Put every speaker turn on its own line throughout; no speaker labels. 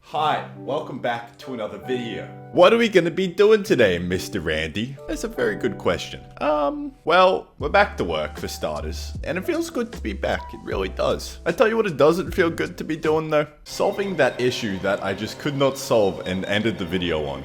Hi, welcome back to another video. What are we gonna be doing today, Mr. Randy? That's a very good question. Well, we're back to work for starters, and it feels good to be back, it really does. I tell you what it doesn't feel good to be doing though. Solving that issue that I just could not solve and ended the video on.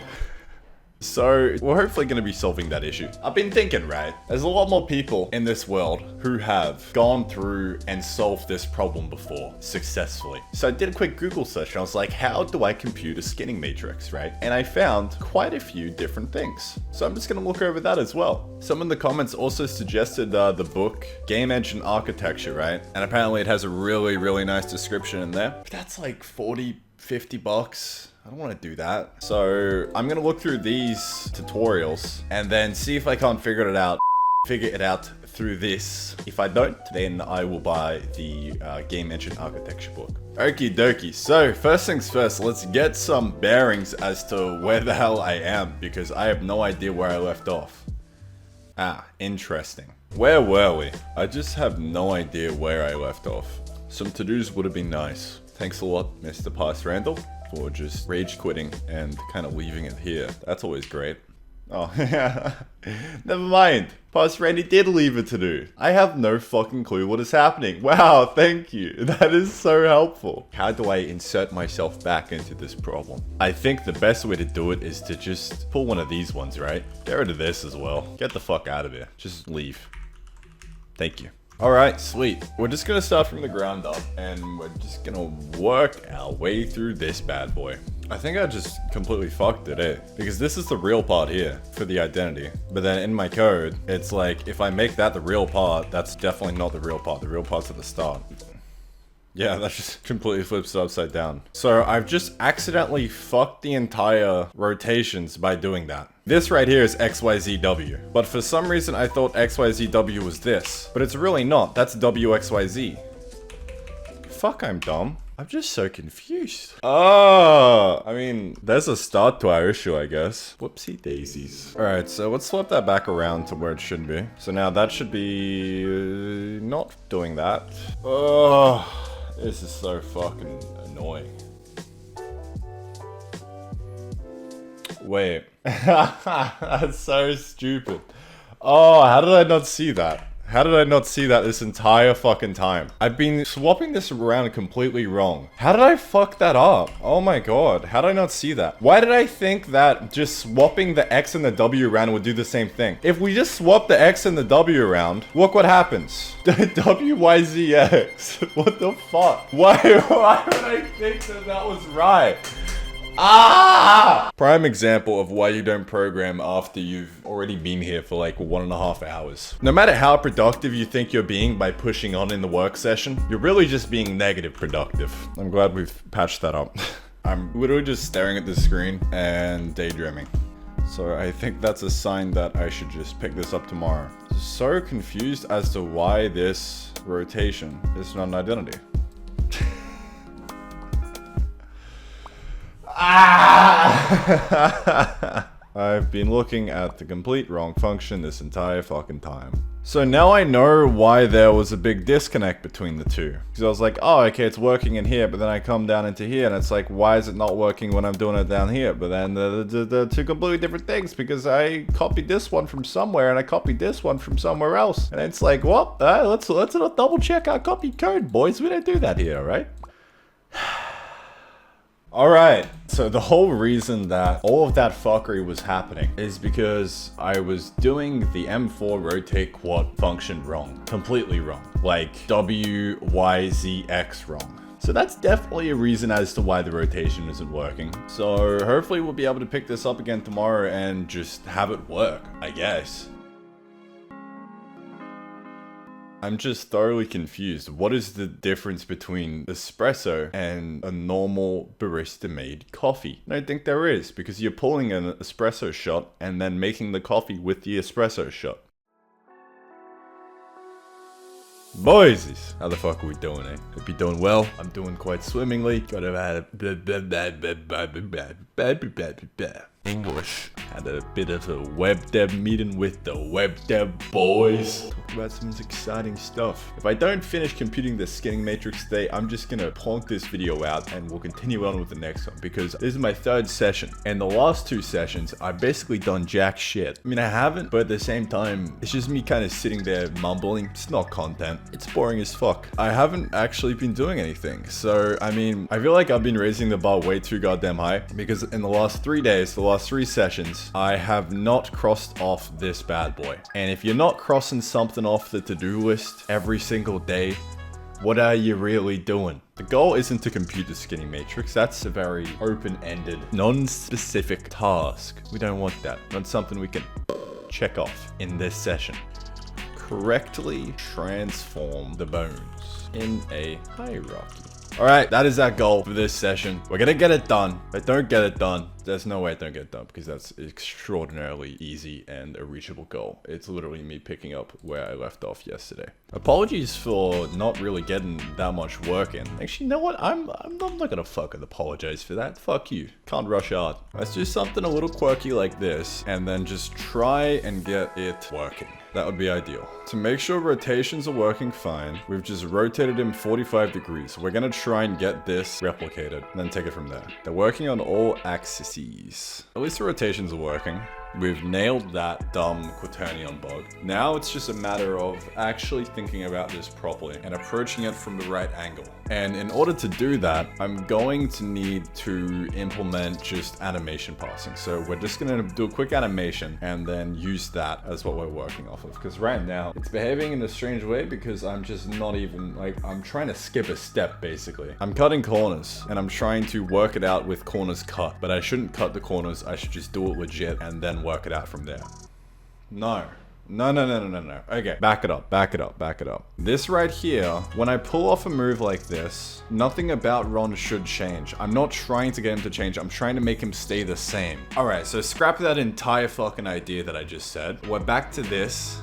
So, we're hopefully going to be solving that issue. I've been thinking, right? There's a lot more people in this world who have gone through and solved this problem before, successfully. So I did a quick Google search and I was like, how do I compute a skinning matrix, right? And I found quite a few different things. So I'm just going to look over that as well. Some in the comments also suggested the book, Game Engine Architecture, right? And apparently it has a really nice description in there. But that's like 40, 50 bucks. I don't want to do that. So I'm going to look through these tutorials and then see if I can't figure it out through this. If I don't, then I will buy the Game Engine Architecture book. Okie dokie. So first things first, let's get some bearings as to where the hell I am, because I have no idea where I left off. Ah, interesting. Where were we? I just have no idea where I left off. Some to-dos would have been nice. Thanks a lot, Mr. Pass Randall, for just rage quitting and kind of leaving it here. That's always great. Oh, yeah. Never mind. Pass Randy did leave it to do. I have no fucking clue what is happening. Wow, thank you. That is so helpful. How do I insert myself back into this problem? I think the best way to do it is to just pull one of these ones, right? Get rid of this as well. Get the fuck out of here. Just leave. Thank you. Alright, sweet. We're just gonna start from the ground up, and we're just gonna work our way through this bad boy. I think I just completely fucked it, eh? Because this is the real part here, for the identity. But then in my code, it's like, if I make that the real part, that's definitely not the real part. The real part's at the start. Yeah, that just completely flips it upside down. So I've just accidentally fucked the entire rotations by doing that. This right here is XYZW, but for some reason I thought XYZW was this, but it's really not. That's WXYZ. Fuck, I'm dumb. I'm just so confused. Oh, I mean, there's a start to our issue, I guess. Whoopsie daisies. All right, so let's flip that back around to where it should be. So now that should be not doing that. Oh, this is so fucking annoying. Wait. That's so stupid. Oh, how did I not see that? How did I not see that this entire fucking time? I've been swapping this around completely wrong. How did I fuck that up? Oh my god, how did I not see that? Why did I think that just swapping the X and the W around would do the same thing? If we just swap the X and the W around, look what happens. WYZX. What the fuck? Why would I think that was right? Ah! Prime example of why you don't program after you've already been here for like 1.5 hours. No matter how productive you think you're being by pushing on in the work session, you're really just being negative productive. I'm glad we've patched that up. I'm literally just staring at the screen and daydreaming. So I think that's a sign that I should just pick this up tomorrow. So confused as to why this rotation is not an identity. I've been looking at the complete wrong function this entire fucking time. So now I know why there was a big disconnect between the two. Because I was like, oh, okay, it's working in here, but then I come down into here, and it's like, why is it not working when I'm doing it down here? But then they're two completely different things, because I copied this one from somewhere, and I copied this one from somewhere else. And it's like, well, let's double check our copied code, boys. We don't do that here, right? Alright, so the whole reason that all of that fuckery was happening is because I was doing the M4 rotate quad function wrong. Completely wrong. Like WYZX wrong. So that's definitely a reason as to why the rotation isn't working. So hopefully we'll be able to pick this up again tomorrow and just have it work, I guess. I'm just thoroughly confused. What is the difference between espresso and a normal barista-made coffee? I don't think there is, because you're pulling an espresso shot and then making the coffee with the espresso shot. Boys, how the fuck are we doing, eh? Hope you're doing well. I'm doing quite swimmingly. English. Had a bit of a web dev meeting with the web dev boys. Talk about some exciting stuff. If I don't finish computing the skinning matrix today, I'm just gonna plonk this video out and we'll continue on with the next one, because this is my third session. And the last two sessions, I've basically done jack shit. I mean, I haven't, but at the same time, it's just me kind of sitting there mumbling. It's not content. It's boring as fuck. I haven't actually been doing anything. So, I mean, I feel like I've been raising the bar way too goddamn high, because in the last 3 days, the last 3 sessions, I have not crossed off this bad boy. And if you're not crossing something off the to-do list every single day, what are you really doing? The goal isn't to compute the skinning matrix. That's a very open-ended, non-specific task. We don't want that. Not something we can check off in this session. Correctly transform the bones in a hierarchy. All right, that is our goal for this session. We're gonna get it done. If I don't get it done, there's no way I don't get it done, because that's extraordinarily easy and a reachable goal. It's literally me picking up where I left off yesterday. Apologies for not really getting that much work in. Actually, you know what? I'm not gonna fucking apologize for that. Fuck you. Can't rush hard. Let's do something a little quirky like this, and then just try and get it working. That would be ideal. To make sure rotations are working fine, we've just rotated him 45 degrees. We're gonna try and get this replicated, and then take it from there. They're working on all axes. At least the rotations are working. We've nailed that dumb quaternion bug. Now it's just a matter of actually thinking about this properly and approaching it from the right angle. And in order to do that, I'm going to need to implement just animation passing. So we're just gonna do a quick animation and then use that as what we're working off of. Because right now it's behaving in a strange way, because I'm just not even, like, I'm trying to skip a step basically. I'm cutting corners and I'm trying to work it out with corners cut, but I shouldn't cut the corners. I should just do it legit and then work it out from there. No. Okay, back it up. This right here, when I pull off a move like this, nothing about Ron should change. I'm not trying to get him to change. I'm trying to make him stay the same. All right, so scrap that entire fucking idea that I just said. We're back to this.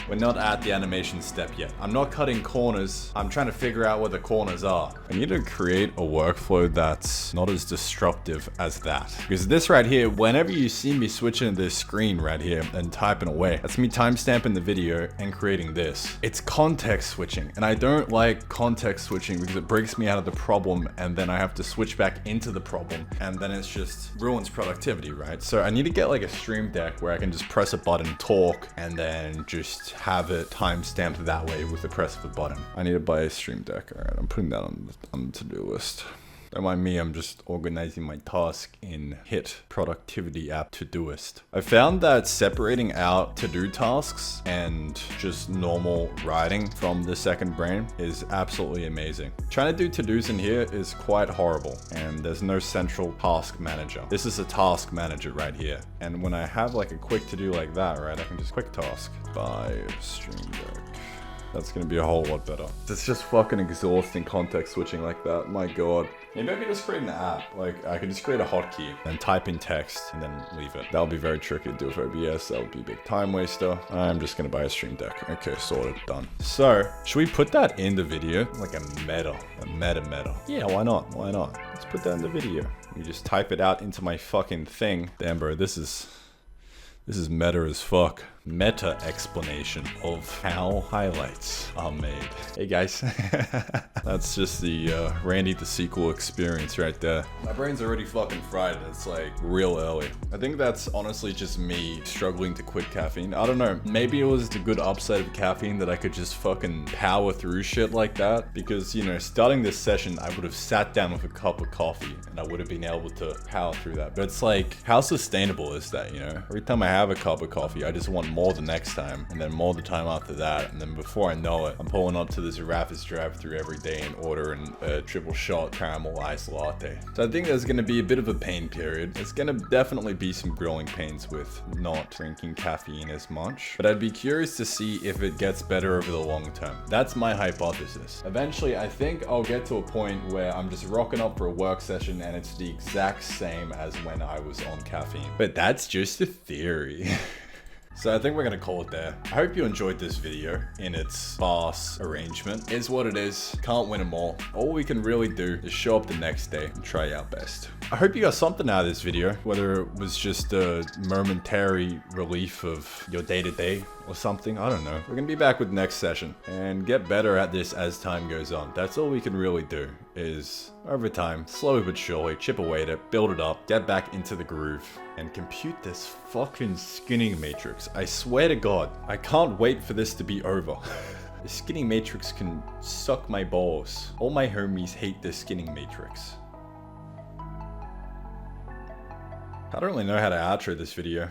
We're not at the animation step yet. I'm not cutting corners. I'm trying to figure out where the corners are. I need to create a workflow that's not as disruptive as that. Because this right here, whenever you see me switching this screen right here and typing away, that's me timestamping the video and creating this. It's context switching. And I don't like context switching because it breaks me out of the problem, and then I have to switch back into the problem, and then it's just ruins productivity, right? So I need to get like a stream deck where I can just press a button, talk, and then just have it time-stamped that way with the press of a button. I need to buy a stream deck. All right, I'm putting that on the to-do list. Don't mind me, I'm just organizing my task in Hit Productivity app Todoist. I found that separating out to-do tasks and just normal writing from the second brain is absolutely amazing. Trying to do to-dos in here is quite horrible, and there's no central task manager. This is a task manager right here. And when I have like a quick to-do like that, right, I can just quick task. Buy stream deck. That's gonna be a whole lot better. It's just fucking exhausting context switching like that. My god. Maybe I could just create an app. Like, I could just create a hotkey and type in text and then leave it. That would be very tricky to do with OBS. That would be a big time waster. I'm just gonna buy a stream deck. Okay, sorted, done. So, should we put that in the video? Like a meta. Yeah, why not? Let's put that in the video. We just type it out into my fucking thing. Damn, bro, this is meta as fuck. Meta explanation of how highlights are made. Hey guys. That's just the Randy the sequel experience right there. My brain's already fucking fried. It's like real early. I think that's honestly just me struggling to quit caffeine. I don't know. Maybe it was the good upside of caffeine that I could just fucking power through shit like that. Because, you know, starting this session, I would have sat down with a cup of coffee and I would have been able to power through that. But it's like, how sustainable is that, you know? Every time I have a cup of coffee, I just want more the next time, and then more the time after that, and then before I know it, I'm pulling up to this Raffles drive-through every day and ordering a triple shot caramel iced latte. So I think there's gonna be a bit of a pain period. There's gonna definitely be some growing pains with not drinking caffeine as much, but I'd be curious to see if it gets better over the long term. That's my hypothesis. Eventually, I think I'll get to a point where I'm just rocking up for a work session and it's the exact same as when I was on caffeine. But that's just a theory. So I think we're gonna call it there. I hope you enjoyed this video in its sparse arrangement. Is what it is. Can't win them all. All we can really do is show up the next day and try our best. I hope you got something out of this video, whether it was just a momentary relief of your day-to-day or something. I don't know. We're gonna be back with next session and get better at this as time goes on. That's all we can really do is, over time, slowly but surely, chip away at it, build it up, get back into the groove, and compute this fucking skinning matrix. I swear to God, I can't wait for this to be over. The skinning matrix can suck my balls. All my homies hate the skinning matrix. I don't really know how to outro this video.